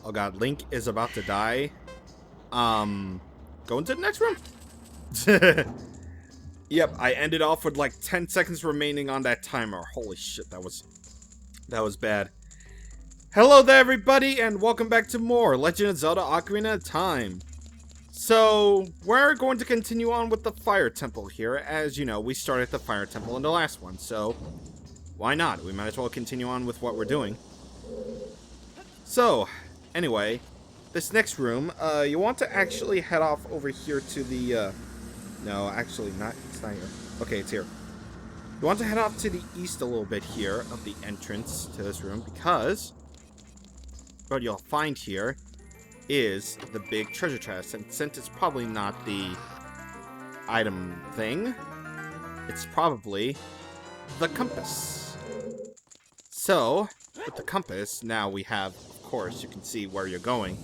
Oh god, Link is about to die. Go into the next room. Yep, I ended off with like 10 seconds remaining on that timer. Holy shit, that was bad. Hello there, everybody, and welcome back to more Legend of Zelda Ocarina of Time. So, we're going to continue on with the Fire Temple here. As you know, we started the Fire Temple in the last one, so why not? We might as well continue on with what we're doing. So, anyway, this next room, you want to actually head off over here to the, no, actually not, it's not here. Okay, it's here. You want to head off to the east a little bit here of the entrance to this room, because what you'll find here is the big treasure chest, and since it's probably not the item thing, it's probably the compass. So, with the compass, now we have, of course, you can see where you're going,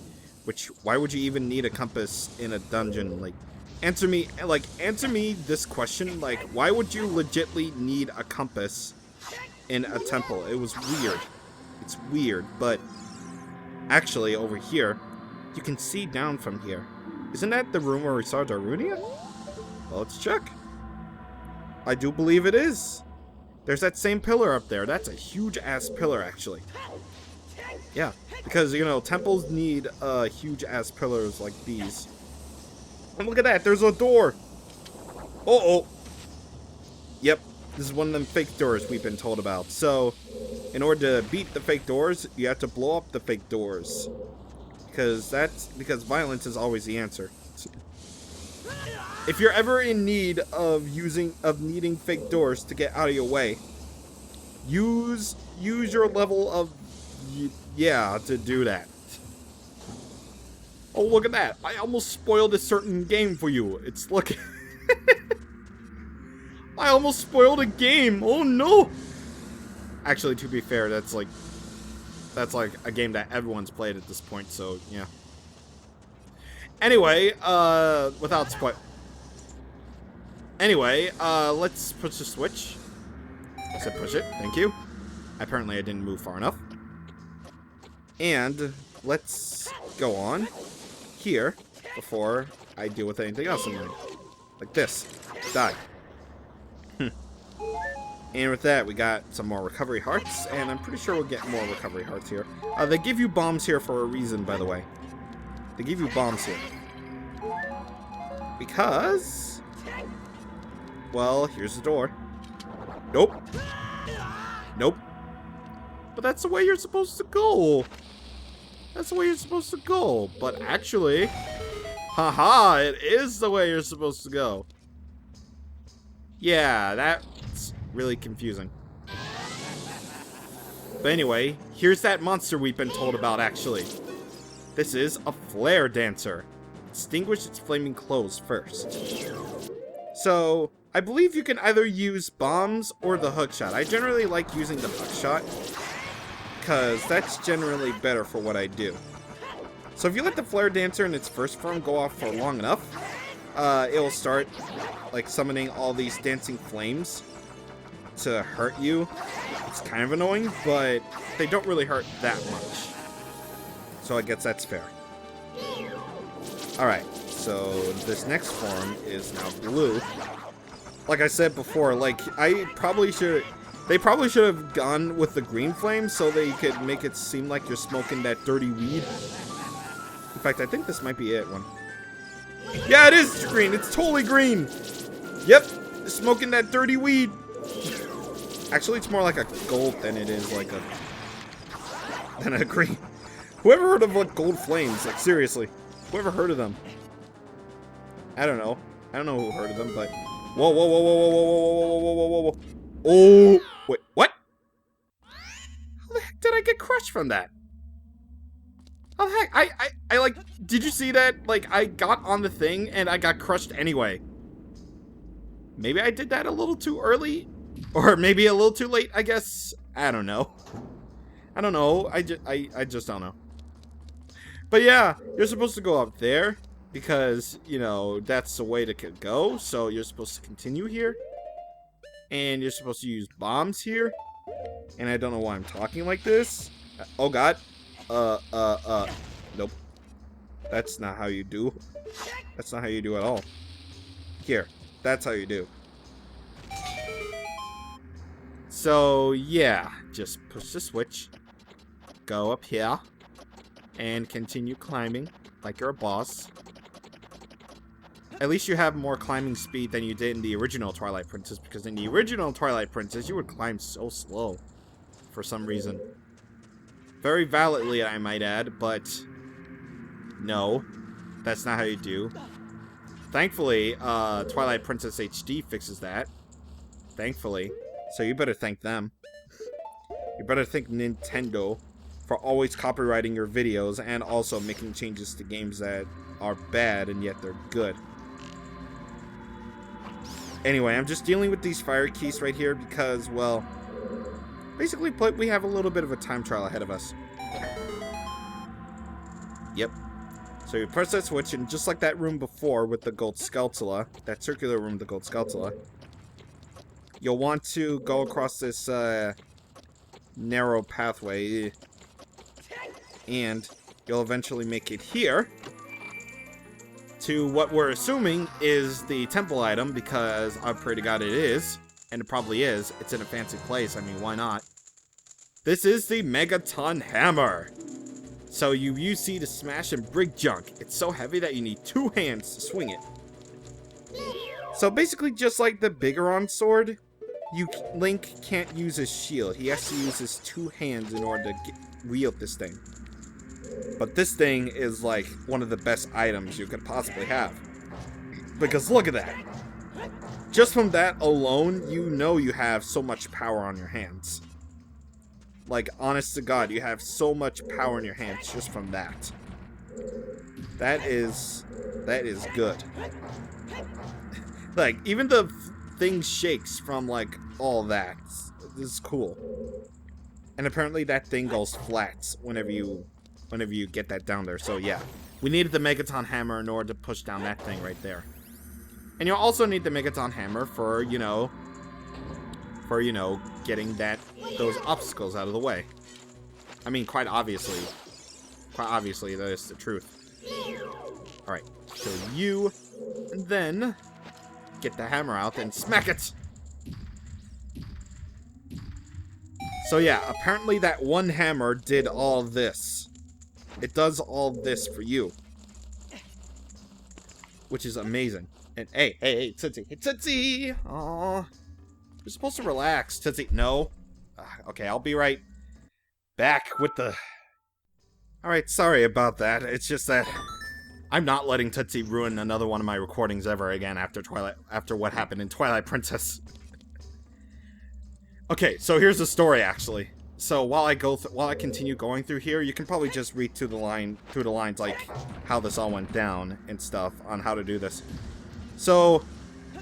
which, why would you even need a compass in a dungeon? Like, answer me this question, like, why would you legitly need a compass in a temple? It was weird. It's weird, but actually, over here, you can see down from here. Isn't that the room where we saw Darunia? Well, let's check. I do believe it is. There's that same pillar up there. That's a huge-ass pillar, actually. Yeah, because, you know, temples need huge-ass pillars like these. And look at that, there's a door. Uh-oh. Yep, this is one of them fake doors we've been told about. So, in order to beat the fake doors, you have to blow up the fake doors. Because violence is always the answer. If you're ever in need of needing fake doors to get out of your way, use your level of to do that. Oh, look at that. I almost spoiled a certain game for you. It's looking I almost spoiled a game. Oh no. Actually, to be fair, that's like a game that everyone's played at this point, so yeah. Anyway, without spoil. Anyway, let's push the switch. I said push it, thank you. Apparently I didn't move far enough. And let's go on here before I deal with anything else in there. Like this. Die. And with that, we got some more recovery hearts, and I'm pretty sure we'll get more recovery hearts here. They give you bombs here for a reason, by the way. They give you bombs here. Because, well, here's the door. Nope. Nope. But that's the way you're supposed to go. That's the way you're supposed to go. But actually, haha, it is the way you're supposed to go. Yeah, that's really confusing. But anyway, here's that monster we've been told about, actually. This is a flare dancer. Extinguish its flaming clothes first. So, I believe you can either use bombs or the hookshot. I generally like using the hookshot, because that's generally better for what I do. So if you let the flare dancer in its first form go off for long enough, it will start like summoning all these dancing flames to hurt you. It's kind of annoying, but they don't really hurt that much. So I guess that's fair. Alright, so this next form is now blue. Like I said before, like, they probably should have gone with the green flame so they could make it seem like you're smoking that dirty weed. In fact, I think this might be it one. Yeah, it is green. It's totally green. Yep, smoking that dirty weed. Actually, it's more like a gold than it is like a green. Whoever heard of like gold flames? Like seriously, whoever heard of them? I don't know. I don't know who heard of them, but whoa, whoa, whoa, whoa, whoa, whoa, whoa, whoa, whoa, whoa, whoa. Oh, wait, what? How the heck did I get crushed from that? How the heck? I like, did you see that? Like, I got on the thing and I got crushed anyway. Maybe I did that a little too early? Or maybe a little too late, I guess. I don't know. I don't know. I just don't know. But yeah, you're supposed to go up there because, you know, that's the way to go. So you're supposed to continue here. And you're supposed to use bombs here. And I don't know why I'm talking like this. Oh god. That's not how you do. That's not how you do at all. Here. That's how you do. So, yeah. Just push the switch. Go up here. And continue climbing like you're a boss. At least you have more climbing speed than you did in the original Twilight Princess, because in the original Twilight Princess, you would climb so slow for some reason. Very validly, I might add, but no, that's not how you do. Thankfully, Twilight Princess HD fixes that. Thankfully. So you better thank them. You better thank Nintendo for always copyrighting your videos and also making changes to games that are bad and yet they're good. Anyway, I'm just dealing with these fire keys right here because, well, basically put, we have a little bit of a time trial ahead of us. Yep. So you press that switch, and just like that room before with the gold Skulltula, that circular room with the gold Skulltula, you'll want to go across this narrow pathway, and you'll eventually make it here to what we're assuming is the temple item, because I pray to God it is, and it probably is. It's in a fancy place. I mean, why not? This is the Megaton Hammer. So you use C to smash and break junk. It's so heavy that you need 2 hands to swing it. So basically, just like the Bigoron sword, Link can't use his shield. He has to use his 2 hands in order to wield this thing. But this thing is like one of the best items you could possibly have. Because look at that. Just from that alone, you know you have so much power on your hands. Like, honest to God, you have so much power in your hands just from that. That is good. Like, even the thing shakes from, like, all that. This is cool. And apparently that thing goes flat whenever you get that down there. So, yeah. We needed the Megaton Hammer in order to push down that thing right there. And you'll also need the Megaton Hammer for, you know, getting those obstacles out of the way. I mean, quite obviously, that is the truth. Alright, so you then get the hammer out and smack it! So yeah, apparently that one hammer did all this. It does all this for you. Which is amazing. And hey, Tootsie. Hey, Tootsie! Aww. You're supposed to relax, Tootsie. No. Okay, I'll be right back with the... Alright, sorry about that. It's just that I'm not letting Tootsie ruin another one of my recordings ever again after what happened in Twilight Princess. Okay, so here's the story, actually. So while I continue going through here, you can probably just read through the lines, like how this all went down and stuff on how to do this. So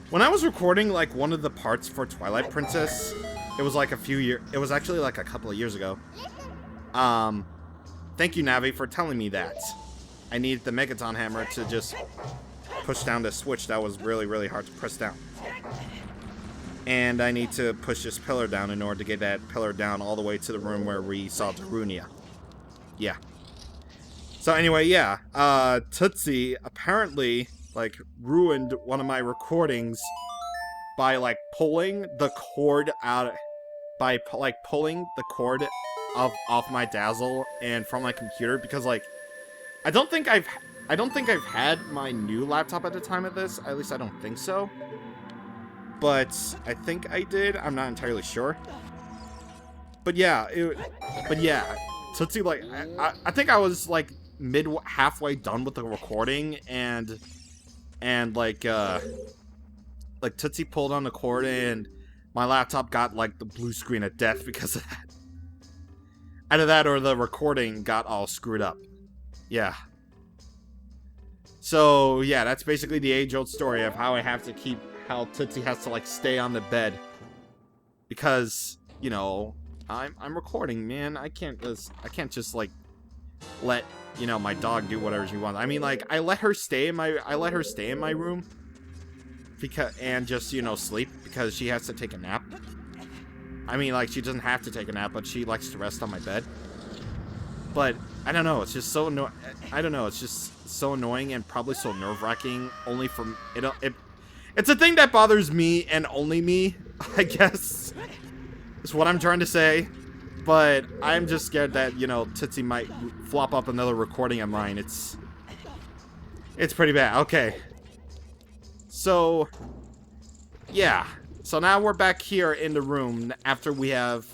when I was recording, like, one of the parts for Twilight Princess, it was like it was actually like a couple of years ago. Thank you, Navi, for telling me that. I needed the Megaton Hammer to just push down the switch that was really, really hard to press down. And I need to push this pillar down in order to get that pillar down all the way to the room where we saw Darunia. Yeah. So anyway, yeah. Tootsie apparently, like, ruined one of my recordings by, like, pulling the cord out, pulling the cord off my Dazzle and from my computer, because, like, I don't think I've had my new laptop at the time of this. At least I don't think so. But I think I did. I'm not entirely sure. But yeah, Tootsie, like, I think I was, like, halfway done with the recording, and like Tootsie pulled on the cord, and my laptop got, like, the blue screen of death because of that. Either that or the recording got all screwed up. Yeah. So, yeah, that's basically the age-old story of how Tootsie has to, like, stay on the bed. Because, you know, I'm recording, man. I can't just, like, let, you know, my dog do whatever she wants. I mean, like, I let her stay in my room and just, you know, sleep because she has to take a nap. I mean, like, she doesn't have to take a nap, but she likes to rest on my bed. But I don't know. It's just so I don't know. It's just so annoying and probably so nerve-wracking. Only from it's a thing that bothers me and only me, I guess. Is what I'm trying to say. But I'm just scared that, you know, Tootsie might flop up another recording of mine. It's pretty bad. Okay. So, yeah. So now we're back here in the room after we have,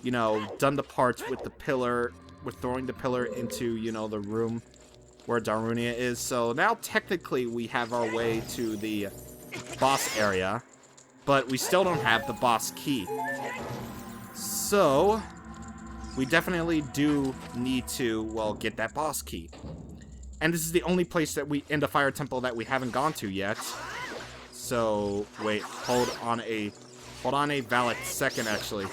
you know, done the parts with the pillar. We're throwing the pillar into, you know, the room where Darunia is. So now technically we have our way to the boss area, but we still don't have the boss key. So we definitely do need to, well, get that boss key. And this is the only place that in the fire temple that we haven't gone to yet. So, wait, hold on a valid second, actually.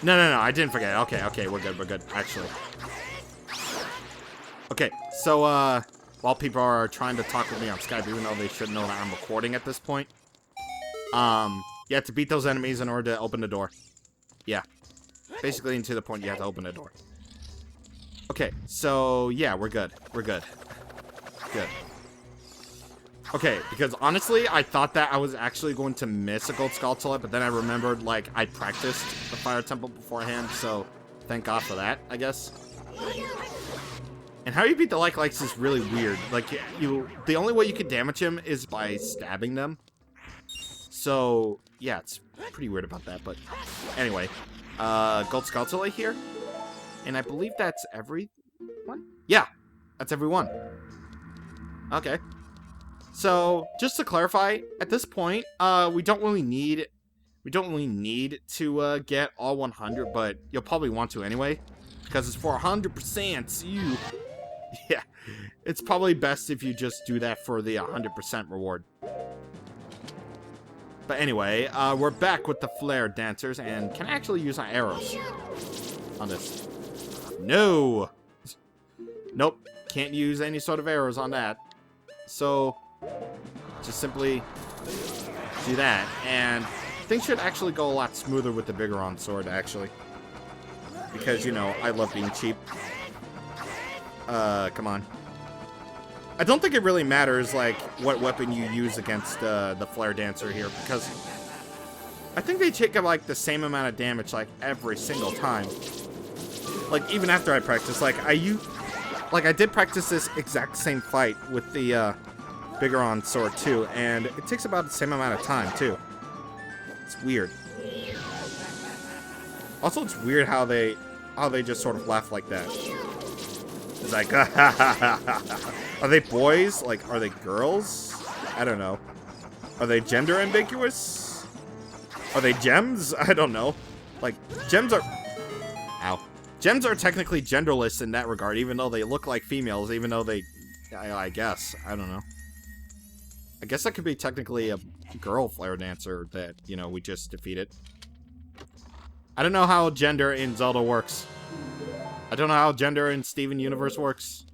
No, I didn't forget. Okay, we're good, actually. Okay, so, while people are trying to talk with me on Skype, even though they should know that I'm recording at this point, you have to beat those enemies in order to open the door. Yeah. Basically, to the point you have to open the door. Okay, so, yeah, we're good. Good. Okay, because honestly, I thought that I was actually going to miss a gold skulltula, but then I remembered, like, I practiced the fire temple beforehand, so thank God for that, I guess. And how you beat the likes is really weird. Like, the only way you can damage him is by stabbing them. So, yeah, it's pretty weird about that, but anyway. Gold skulltula here. And I believe that's everyone? Yeah, that's everyone. Okay. So, just to clarify, at this point, we don't really need to get all 100, but you'll probably want to anyway, because it's for 100%. Yeah, it's probably best if you just do that for the 100% reward. But anyway, we're back with the flare dancers, and can I actually use my arrows on this? No! Nope, can't use any sort of arrows on that. So, just simply do that, and things should actually go a lot smoother with the Bigoron sword, actually. Because, you know, I love being cheap. Come on. I don't think it really matters, like, what weapon you use against the Flare Dancer here, because I think they take, like, the same amount of damage, like, every single time. Like, even after I practice, like, I did practice this exact same fight with the, Bigoron sword, too, and it takes about the same amount of time, too. It's weird. Also, it's weird how they just sort of laugh like that. It's like, are they boys? Like, are they girls? I don't know. Are they gender ambiguous? Are they gems? I don't know. Like, gems are... Ow. Gems are technically genderless in that regard, even though they look like females, even though they... I guess. I don't know. I guess that could be technically a girl flare dancer that, you know, we just defeated. I don't know how gender in Zelda works. I don't know how gender in Steven Universe works.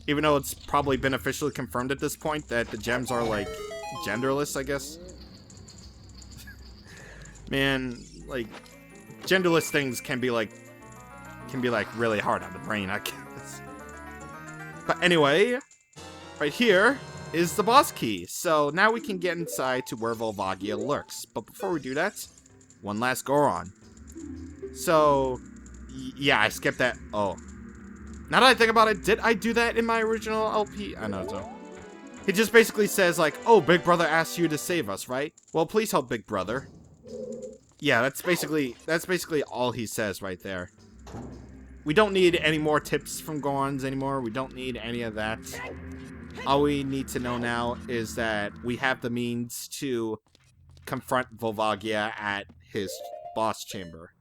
Even though it's probably been officially confirmed at this point that the gems are, like, genderless, I guess. Man, like, genderless things can be, like, really hard on the brain, I guess. But anyway, right here is the boss key. So now we can get inside to where Volvagia lurks. But before we do that, one last Goron. So, yeah, I skipped that. Oh. Now that I think about it, did I do that in my original LP? I know so. He just basically says, like, oh, Big Brother asked you to save us, right? Well, please help Big Brother. Yeah, that's basically all he says right there. We don't need any more tips from Gorons anymore. We don't need any of that. All we need to know now is that we have the means to confront Volvagia at his boss chamber.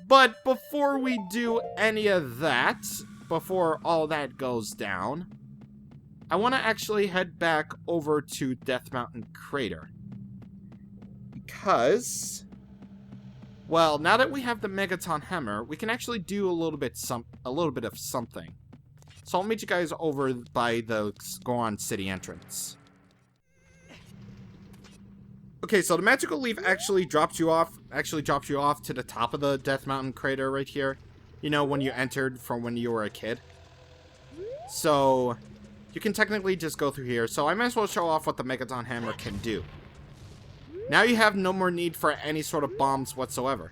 But before we do any of that, before all that goes down, I want to actually head back over to Death Mountain Crater. Because, well, now that we have the Megaton Hammer, we can actually do a little bit of something. So I'll meet you guys over by the Goron City entrance. Okay, so the magical leaf actually drops you off to the top of the Death Mountain crater right here. You know, when you entered from when you were a kid. So, you can technically just go through here. So I might as well show off what the Megaton Hammer can do. Now you have no more need for any sort of bombs whatsoever.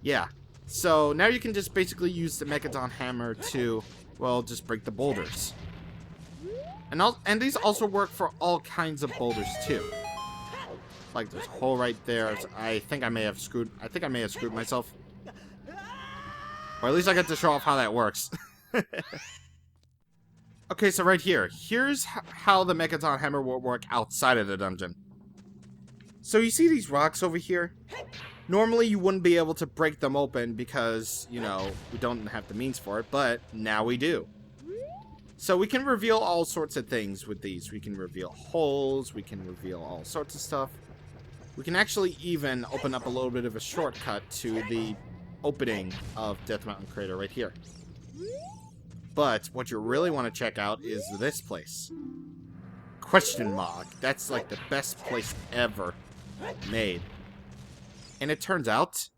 Yeah. So now you can just basically use the Megaton Hammer to, well, just break the boulders. And these also work for all kinds of boulders too. Like this hole right there. I think I may have screwed myself. Or at least I get to show off how that works. Okay, so right here. Here's how the Megaton Hammer will work outside of the dungeon. So you see these rocks over here? Normally you wouldn't be able to break them open because, you know, we don't have the means for it, but now we do. So we can reveal all sorts of things with these. We can reveal holes, we can reveal all sorts of stuff. We can actually even open up a little bit of a shortcut to the opening of Death Mountain Crater right here. But what you really want to check out is this place. Question mark. That's like the best place ever made. And it turns out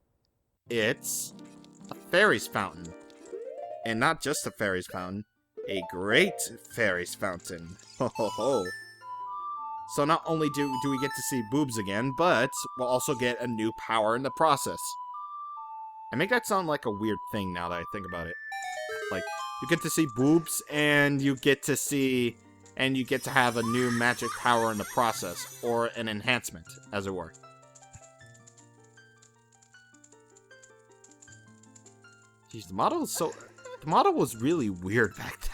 it's a fairies fountain. And not just a fairies fountain, a great fairies fountain. Ho ho ho. So not only do we get to see boobs again, but we'll also get a new power in the process. I make that sound like a weird thing now that I think about it. Like, you get to see boobs, and you get to have a new magic power in the process, or an enhancement, as it were. Jeez, the model was really weird back then.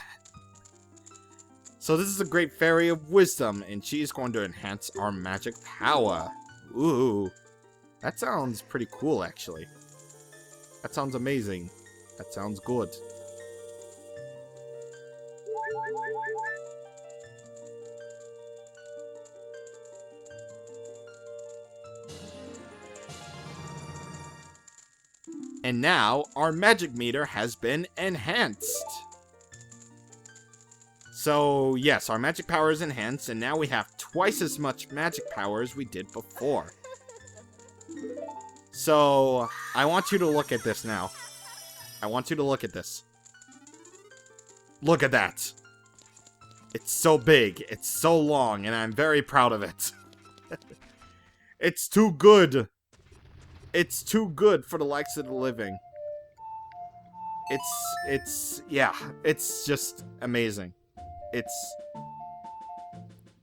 So this is a great fairy of wisdom, and she is going to enhance our magic power. Ooh, that sounds pretty cool, actually. That sounds amazing. That sounds good. And now, our magic meter has been enhanced. So, yes, our magic power is enhanced, and now we have twice as much magic power as we did before. So, I want you to look at this now. I want you to look at this. Look at that. It's so big, it's so long, and I'm very proud of it. It's too good. It's too good for the likes of the living. Yeah, it's just amazing.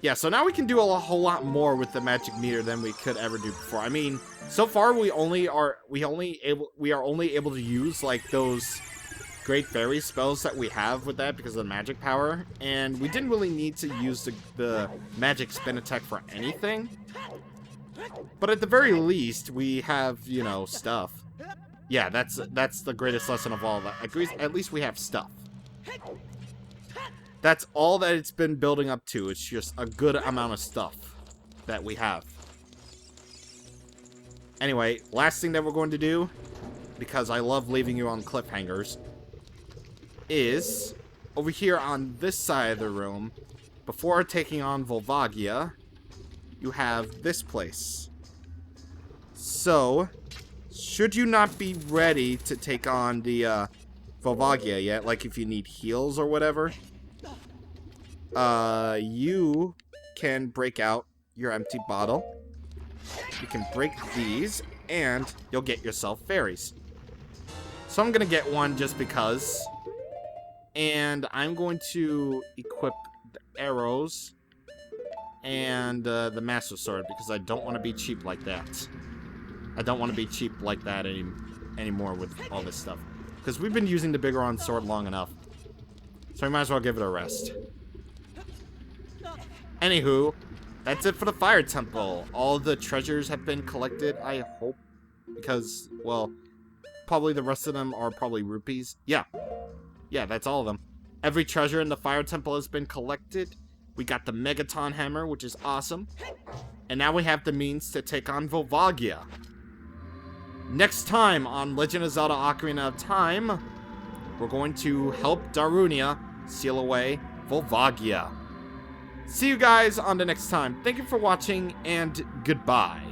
Yeah, so now we can do a whole lot more with the magic meter than we could ever do before. I mean, so far we are only able to use like those great fairy spells that we have with that because of the magic power, and we didn't really need to use the magic spin attack for anything. But at the very least, we have, you know, stuff. Yeah, that's the greatest lesson of all. At least we have stuff. That's all that it's been building up to. It's just a good amount of stuff that we have. Anyway, last thing that we're going to do, because I love leaving you on cliffhangers, is over here on this side of the room, before taking on Volvagia, you have this place. So, should you not be ready to take on the Volvagia yet, like if you need heals or whatever, you can break out your empty bottle. You can break these, and you'll get yourself fairies. So I'm gonna get one just because, and I'm going to equip the arrows and the Master Sword, because I don't want to be cheap like that. I don't want to be cheap like that anymore with all this stuff. Because we've been using the Bigoron Sword long enough. So we might as well give it a rest. Anywho, that's it for the Fire Temple. All the treasures have been collected, I hope. Because, well, probably the rest of them are probably rupees. Yeah. Yeah, that's all of them. Every treasure in the Fire Temple has been collected. We got the Megaton Hammer, which is awesome. And now we have the means to take on Volvagia. Next time on Legend of Zelda Ocarina of Time, we're going to help Darunia seal away Volvagia. See you guys on the next time. Thank you for watching, and goodbye.